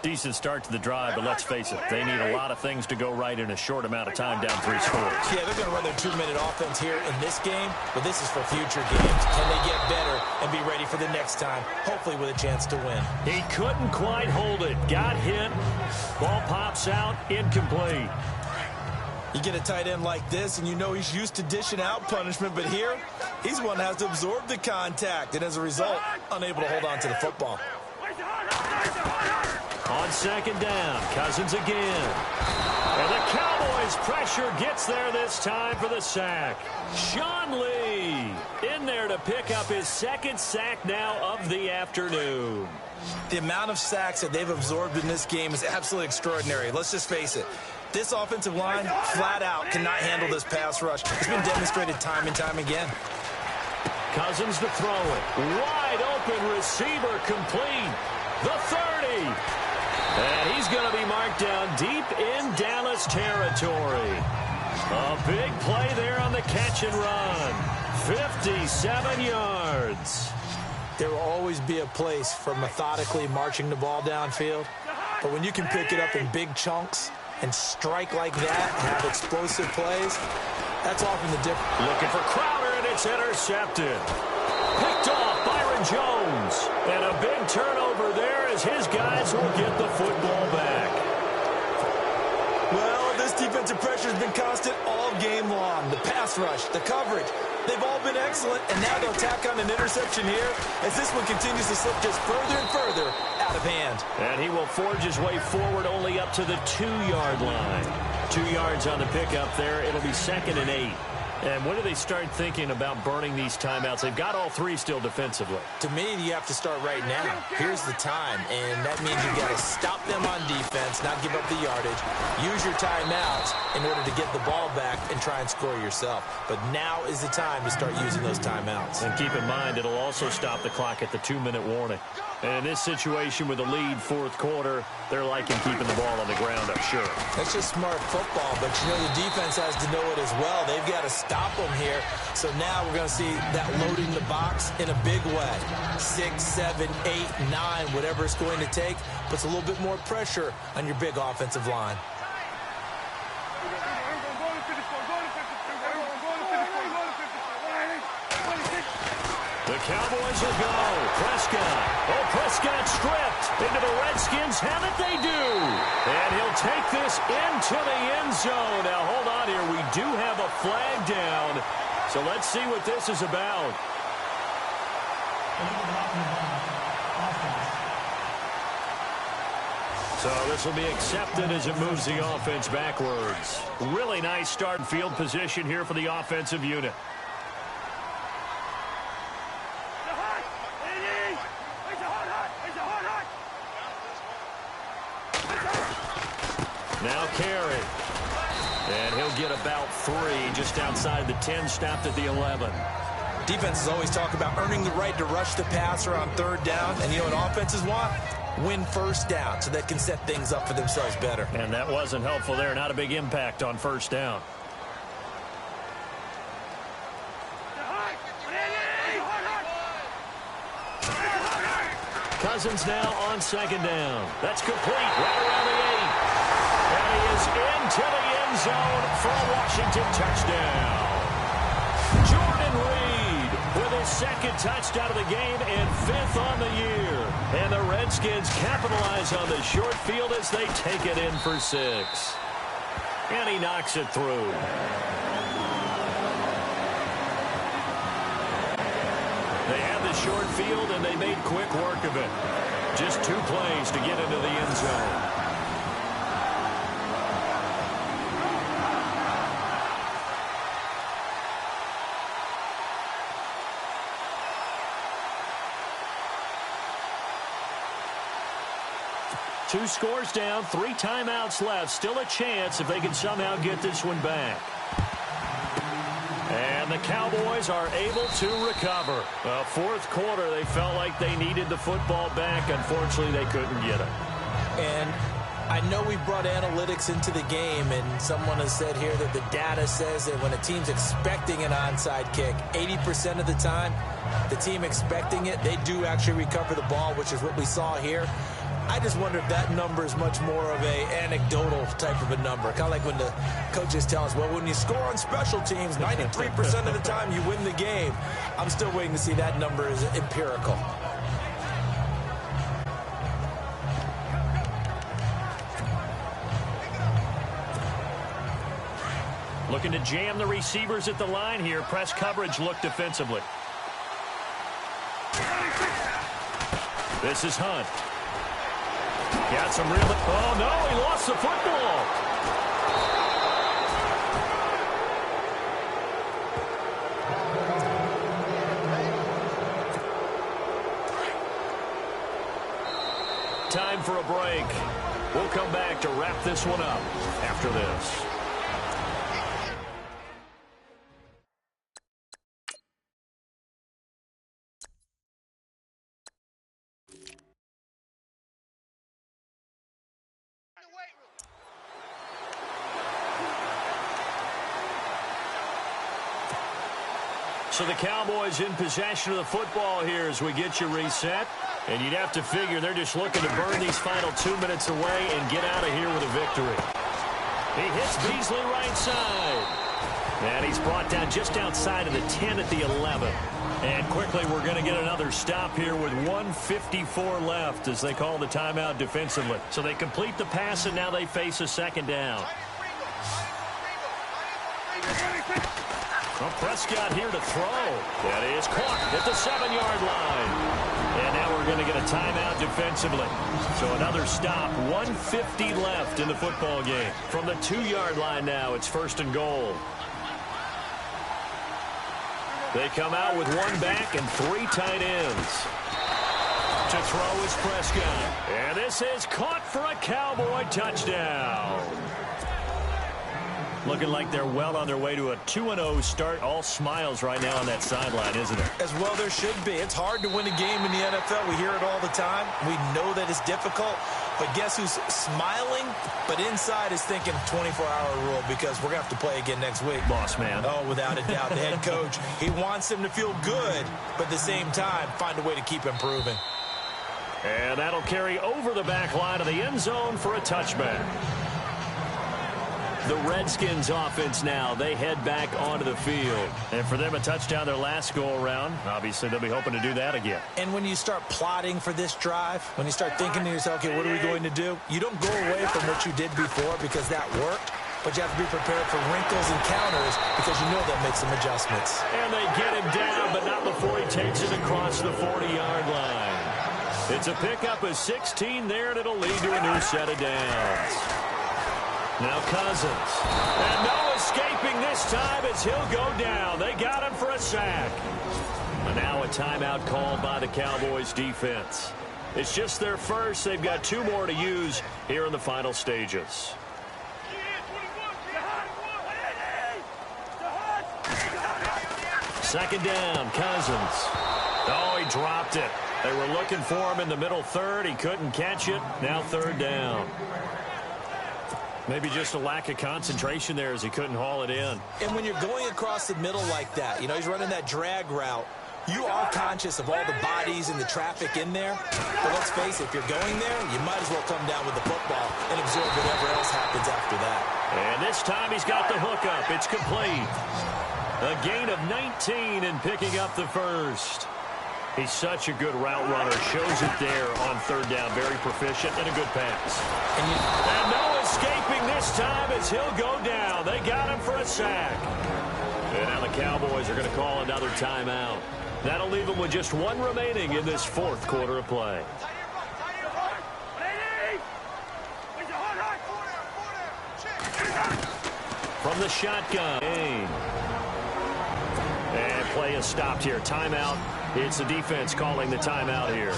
Decent start to the drive, but let's face it, they need a lot of things to go right in a short amount of time, down 3 scores. Yeah, they're going to run their 2-minute offense here in this game, but this is for future games. Can they get better and be ready for the next time, hopefully with a chance to win? He couldn't quite hold it. Got hit. Ball pops out, incomplete. You get a tight end like this, and you know he's used to dishing out punishment, but here, he's one that has to absorb the contact, and as a result, unable to hold on to the football. On 2nd down, Cousins again. And the Cowboys' pressure gets there this time for the sack. Sean Lee in there to pick up his 2nd sack now of the afternoon. The amount of sacks that they've absorbed in this game is absolutely extraordinary. Let's just face it. This offensive line, flat out, cannot handle this pass rush. It's been demonstrated time and time again. Cousins to throw it. Wide open receiver complete. The 30. And he's going to be marked down deep in Dallas territory. A big play there on the catch and run. 57 yards. There will always be a place for methodically marching the ball downfield. But when you can pick it up in big chunks and strike like that and have explosive plays, that's often the difference. Looking for Crowder, and it's intercepted. Picked off Byron Jones. And a big turnover there as his guys will get the football back. Well, this defensive pressure has been constant all game long. The pass rush, the coverage, they've all been excellent, and now they'll tack on an interception here as this one continues to slip just further and further out of hand. And he will forge his way forward only up to the 2-yard line. 2 yards on the pickup there. It'll be 2nd and 8. And when do they start thinking about burning these timeouts? They've got all 3 still defensively. To me, you have to start right now. Here's the time, and that means you've got to stop them on defense, not give up the yardage. Use your timeouts in order to get the ball back and try and score yourself. But now is the time to start using those timeouts. And keep in mind, it'll also stop the clock at the 2-minute warning. And in this situation with a lead 4th quarter, they're liking keeping the ball on the ground, I'm sure. That's just smart football, but you know the defense has to know it as well. They've got to stop them here. So now we're going to see that loading the box in a big way. 6, 7, 8, 9, whatever it's going to take, puts a little bit more pressure on your big offensive line. The Cowboys will go. Prescott. Oh, Prescott stripped into the Redskins. Have it, they do. And he'll take this into the end zone. Now, hold on here. We do have a flag down. So let's see what this is about. So this will be accepted as it moves the offense backwards. Really nice start and field position here for the offensive unit. Now Carey. And he'll get about 3 just outside the 10, stopped at the 11. Defenses always talk about earning the right to rush the passer on third down. And you know what offenses want? Win first down so they can set things up for themselves better. And that wasn't helpful there. Not a big impact on first down. Cousins now on second down. That's complete right around the 8. And he is into the end zone for a Washington touchdown. Jordan Reed with his second touchdown of the game and 5th on the year. And the Redskins capitalize on the short field as they take it in for 6. And he knocks it through. They had the short field, and they made quick work of it. Just 2 plays to get into the end zone. Two scores down, 3 timeouts left. Still a chance if they can somehow get this one back. And the Cowboys are able to recover. Fourth quarter, they felt like they needed the football back. Unfortunately, they couldn't get it. And I know we brought analytics into the game, and someone has said here that the data says that when a team's expecting an onside kick, 80% of the time, the team expecting it, they do actually recover the ball, which is what we saw here. I just wonder if that number is much more of a anecdotal type of a number. Kind of like when the coaches tell us, well, when you score on special teams, 93% of the time you win the game. I'm still waiting to see that number is empirical. Looking to jam the receivers at the line here. Press coverage look defensively. This is Hunt. Got some real... Oh, no, he lost the football. Time for a break. We'll come back to wrap this one up after this. So the Cowboys in possession of the football here as we get you reset. And you'd have to figure they're just looking to burn these final 2 minutes away and get out of here with a victory. He hits Beasley right side. And he's brought down just outside of the 10 at the 11. And quickly we're going to get another stop here with 1:54 left as they call the timeout defensively. So they complete the pass and now they face a second down. Well, Prescott here to throw. That is caught at the 7-yard line. And now we're going to get a timeout defensively. So another stop, 1:50 left in the football game. From the 2-yard line now, it's 1st and goal. They come out with 1 back and 3 tight ends. To throw is Prescott. And this is caught for a Cowboy touchdown. Looking like they're well on their way to a 2-0 start. All smiles right now on that sideline, isn't it? As well there should be. It's hard to win a game in the NFL. We hear it all the time. We know that it's difficult. But guess who's smiling? But inside is thinking 24-hour rule because we're going to have to play again next week. Boss man. Oh, without a doubt. The head coach, he wants him to feel good, but at the same time, find a way to keep improving. And that'll carry over the back line of the end zone for a touchback. The Redskins offense now, they head back onto the field. And for them, a touchdown their last go-around. Obviously, they'll be hoping to do that again. And when you start plotting for this drive, when you start thinking to yourself, okay, what are we going to do? You don't go away from what you did before because that worked. But you have to be prepared for wrinkles and counters because you know they'll make some adjustments. And they get him down, but not before he takes it across the 40-yard line. It's a pickup of 16 there, and it'll lead to a new set of downs. Now Cousins. And no escaping this time as he'll go down. They got him for a sack. And now a timeout called by the Cowboys defense. It's just their first. They've got 2 more to use here in the final stages. Second down, Cousins. Oh, he dropped it. They were looking for him in the middle third. He couldn't catch it. Now third down. Maybe just a lack of concentration there as he couldn't haul it in. And when you're going across the middle like that, he's running that drag route, you are conscious of all the bodies and the traffic in there. But let's face it, if you're going there, you might as well come down with the football and absorb whatever else happens after that. And this time he's got the hookup. It's complete. A gain of 19 and picking up the first. He's such a good route runner. Shows it there on third down. Very proficient and a good pass. And no escaping this time as he'll go down. They got him for a sack. And now the Cowboys are going to call another timeout. That'll leave them with just one remaining in this fourth quarter of play. From the shotgun. And play is stopped here. Timeout. It's the defense calling the timeout here.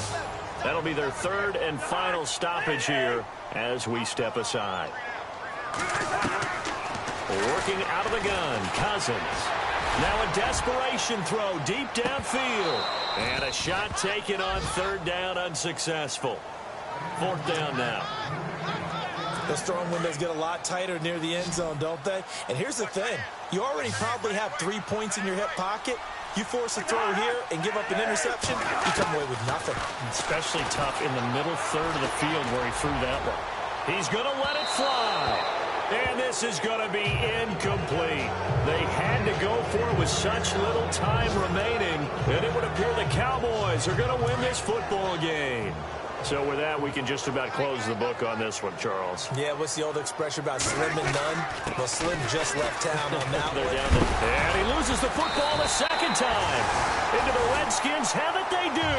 That'll be their third and final stoppage here as we step aside. Working out of the gun, Cousins. Now a desperation throw deep downfield. And a shot taken on third down, unsuccessful. Fourth down now. Those throwing windows get a lot tighter near the end zone, don't they? And here's the thing. You already probably have 3 points in your hip pocket. You force a throw here and give up an interception, you come away with nothing. Especially tough in the middle third of the field where he threw that one. He's going to let it fly. And this is going to be incomplete. They had to go for it with such little time remaining, and it would appear the Cowboys are going to win this football game. So with that, we can just about close the book on this one, Charles. Yeah, what's the old expression about slim and none? Well, Slim just left town on that one. And he loses the football a second time. Into the Redskins have it, they do.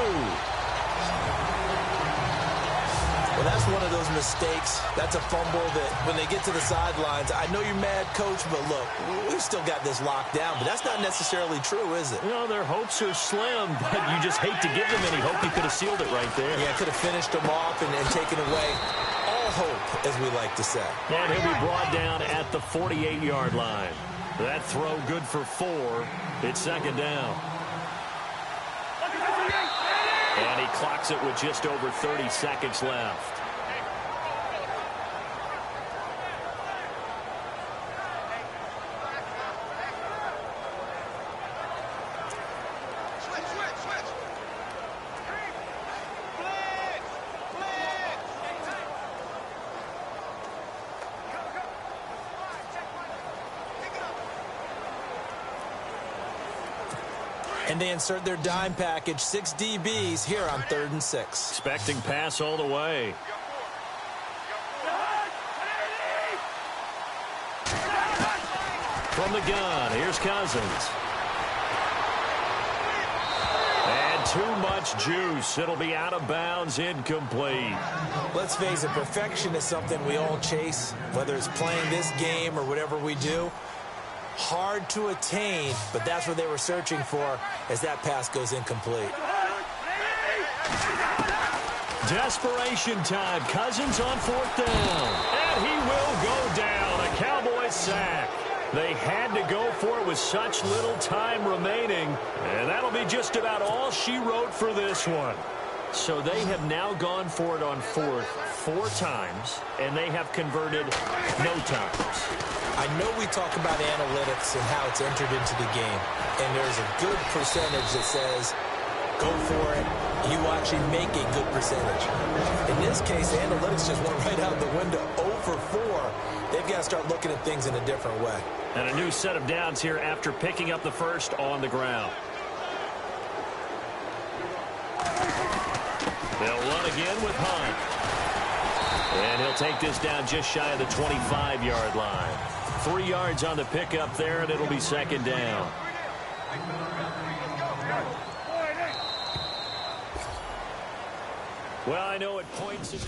Well, that's one of those mistakes. That's a fumble that when they get to the sidelines, I know you're mad, Coach, but look, we've still got this locked down. But that's not necessarily true, is it? Well, their hopes are slim, but you just hate to give them any hope. You could have sealed it right there. Yeah, could have finished them off and taken away all hope, as we like to say. And he'll be brought down at the 48-yard line. That throw good for 4. It's second down. And he clocks it with just over 30 seconds left. And they insert their dime package, 6 DBs here on 3rd and 6. Expecting pass all the way. From the gun, here's Cousins. And too much juice. It'll be out of bounds, incomplete. Let's face it, perfection is something we all chase, whether it's playing this game or whatever we do. Hard to attain, but that's what they were searching for as that pass goes incomplete. Desperation time. Cousins on 4th down. And he will go down. A Cowboys sack. They had to go for it with such little time remaining. And that'll be just about all she wrote for this one. So they have now gone for it on 4th 4 times, and they have converted no times. I know we talk about analytics and how it's entered into the game, and there's a good percentage that says, go for it, you actually make a good percentage. In this case, analytics just went right out the window. 0 for 4. They've got to start looking at things in a different way. And a new set of downs here after picking up the first on the ground. They'll run again with Hunt. And he'll take this down just shy of the 25-yard line. 3 yards on the pickup there, and it'll be second down. Well, I know it points...